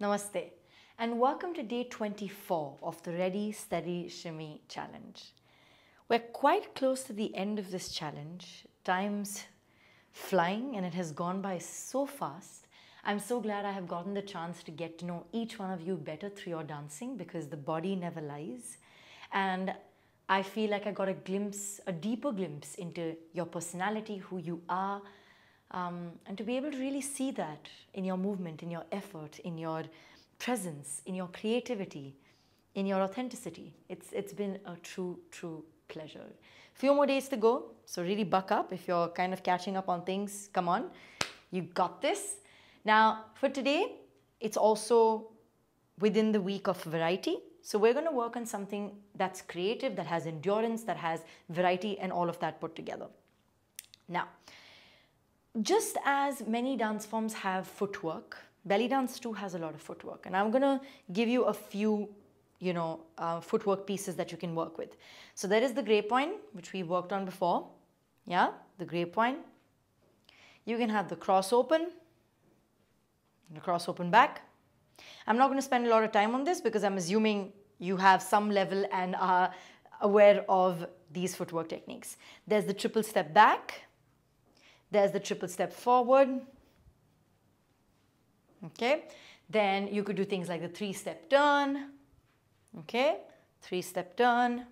Namaste and welcome to day 24 of the Ready, Steady, Shimmy challenge. We're quite close to the end of this challenge. Time's flying and it has gone by so fast. I'm so glad I have gotten the chance to get to know each one of you better through your dancing because the body never lies. And I feel like I got a deeper glimpse into your personality, who you are, and to be able to really see that in your movement, in your effort, in your presence, in your creativity, in your authenticity. It's been a true pleasure. Few more days to go, so really buck up. If you're kind of catching up on things, come on, you got this. Now for today, it's also within the week of variety. So we're going to work on something that's creative, that has endurance, that has variety and all of that put together. Now, just as many dance forms have footwork, belly dance too has a lot of footwork. And I'm going to give you a few, footwork pieces that you can work with. So there is the grey point, which we worked on before. Yeah, the grey point. You can have the cross open, the cross open back. I'm not going to spend a lot of time on this because I'm assuming you have some level and are aware of these footwork techniques. There's the triple step back. There's the triple step forward. Okay. Then you could do things like the three-step turn. Okay. Three-step turn.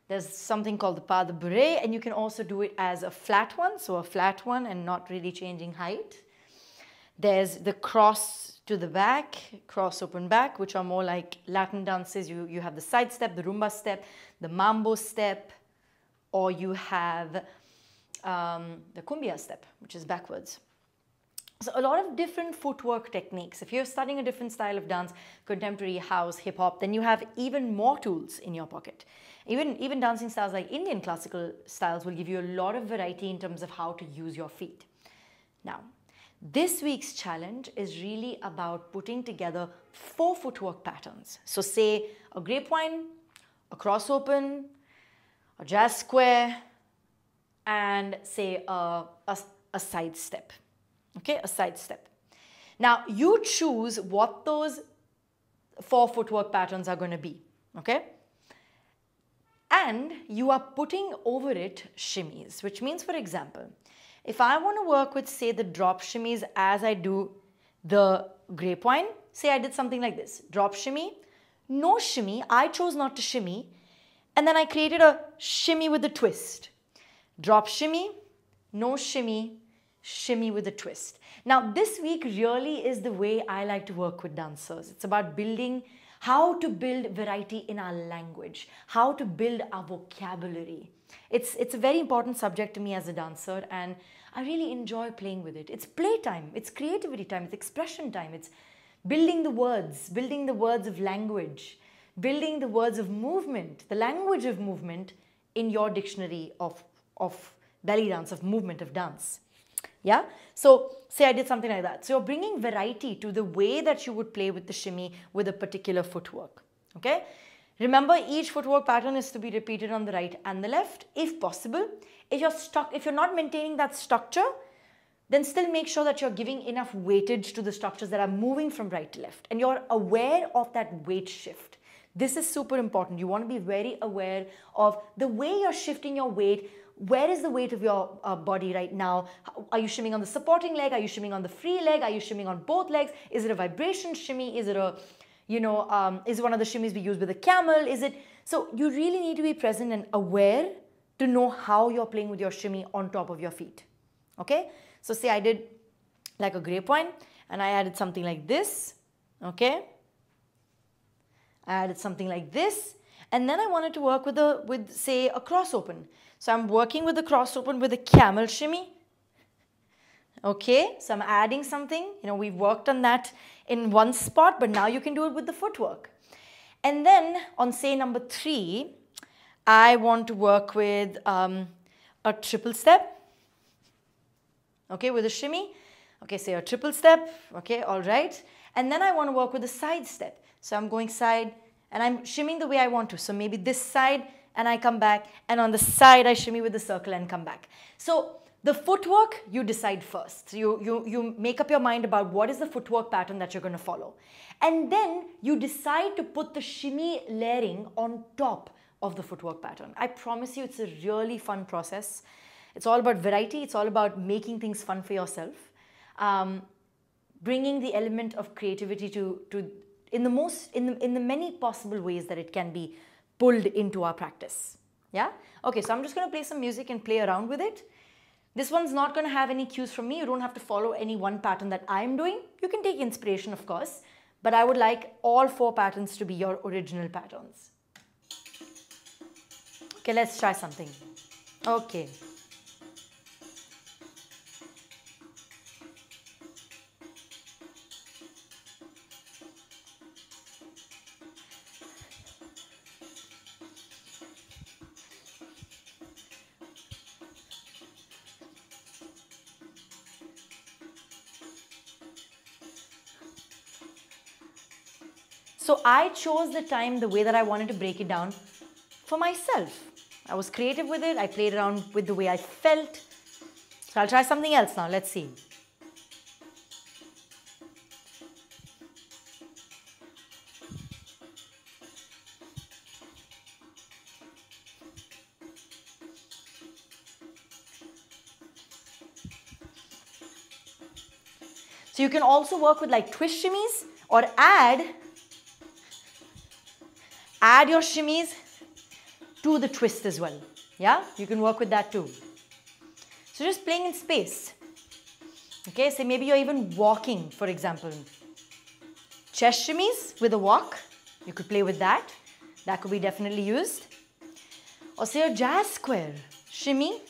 There's something called the pas de bourrée, and you can also do it as a flat one. So a flat one and not really changing height. There's the cross to the back, cross open back, which are more like Latin dances. You have the side step, the rumba step, the mambo step, or you have the cumbia step, which is backwards. So a lot of different footwork techniques. If you're studying a different style of dance, contemporary, house, hip hop, then you have even more tools in your pocket. Even dancing styles like Indian classical styles will give you a lot of variety in terms of how to use your feet. Now, this week's challenge is really about putting together 4 footwork patterns. So say a grey point, a cross open, a jazz square, and say a side step. Okay, a side step. Now you choose what those 4 footwork patterns are going to be. Okay, and you are putting over it shimmies, which means, for example, if I want to work with, say, the drop shimmies as I do the grey point, say I did something like this, drop shimmy, no shimmy, I chose not to shimmy, and then I created a shimmy with a twist. Drop shimmy, no shimmy, shimmy with a twist. Now this week really is the way I like to work with dancers. It's about building, how to build variety in our language, how to build our vocabulary. It's a very important subject to me as a dancer, and I really enjoy playing with it. It's playtime, it's creativity time, it's expression time, it's building the words of language, building the words of movement, the language of movement in your dictionary of belly dance, of movement, of dance. Yeah, so say I did something like that. So you're bringing variety to the way that you would play with the shimmy with a particular footwork. Okay, remember, each footwork pattern is to be repeated on the right and the left if possible. If you're not maintaining that structure, then still make sure that you're giving enough weightage to the structures that are moving from right to left and you're aware of that weight shift. This is super important. You want to be very aware of the way you're shifting your weight. Where is the weight of your body right now? Are you shimming on the supporting leg? Are you shimming on the free leg? Are you shimming on both legs? Is it a vibration shimmy? Is it a, is it one of the shimmies we use with a camel? So you really need to be present and aware to know how you're playing with your shimmy on top of your feet. Okay? So say I did like a grey point and I added something like this. Okay? I added something like this. And then I wanted to work with say a cross open. So I'm working with the cross open with a camel shimmy. Okay, so I'm adding something. We've worked on that in one spot, but now you can do it with the footwork. And then on say number 3, I want to work with a triple step. Okay, with a shimmy. Okay, say a triple step. Okay, all right. And then I want to work with a side step. So I'm going side and I'm shimmying the way I want to. So maybe this side and I come back, and on the side I shimmy with the circle and come back. So The footwork, you decide first. You make up your mind about what is the footwork pattern that you're going to follow. And then you decide to put the shimmy layering on top of the footwork pattern. I promise you it's a really fun process. It's all about variety. It's all about making things fun for yourself. Bringing the element of creativity in the many possible ways that it can be pulled into our practice. Yeah? Okay, so I'm just going to play some music and play around with it. This one's not going to have any cues from me. You don't have to follow any one pattern that I'm doing. You can take inspiration, of course, but I would like all 4 patterns to be your original patterns. Okay, let's try something. Okay. So I chose the time the way that I wanted to break it down for myself. I was creative with it. I played around with the way I felt. So I'll try something else now. Let's see. So you can also work with like twist shimmies or add your shimmies to the twist as well. Yeah, you can work with that too. So just playing in space. Okay, so maybe you're even walking, for example. Chest shimmies with a walk. You could play with that. That could be definitely used. Or say a jazz square. Shimmy.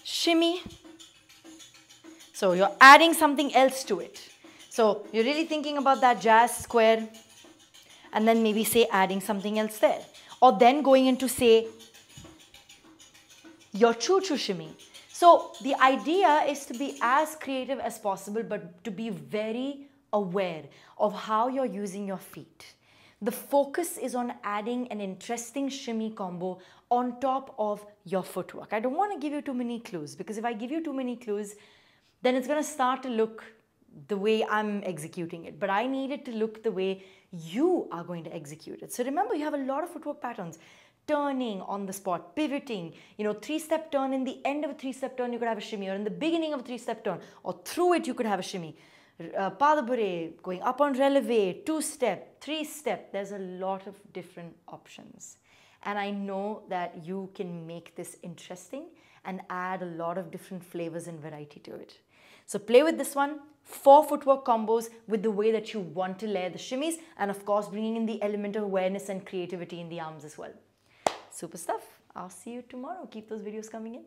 Shimmy. So you're adding something else to it. So you're really thinking about that jazz square and then maybe say adding something else there. Or then going into say your choo-choo shimmy. So the idea is to be as creative as possible but to be very aware of how you're using your feet. The focus is on adding an interesting shimmy combo on top of your footwork. I don't want to give you too many clues because if I give you too many clues, then it's going to start to look the way I'm executing it. But I need it to look the way you are going to execute it. So remember, you have a lot of footwork patterns. Turning on the spot, pivoting, 3-step turn. In the end of a 3-step turn, you could have a shimmy. Or in the beginning of a 3-step turn, or through it, you could have a shimmy. Pas de bourrée, going up on relevé, 2-step, 3-step. There's a lot of different options. And I know that you can make this interesting and add a lot of different flavors and variety to it. So play with this one, 4 footwork combos with the way that you want to layer the shimmies, and of course bringing in the element of awareness and creativity in the arms as well. Super stuff. I'll see you tomorrow. Keep those videos coming in.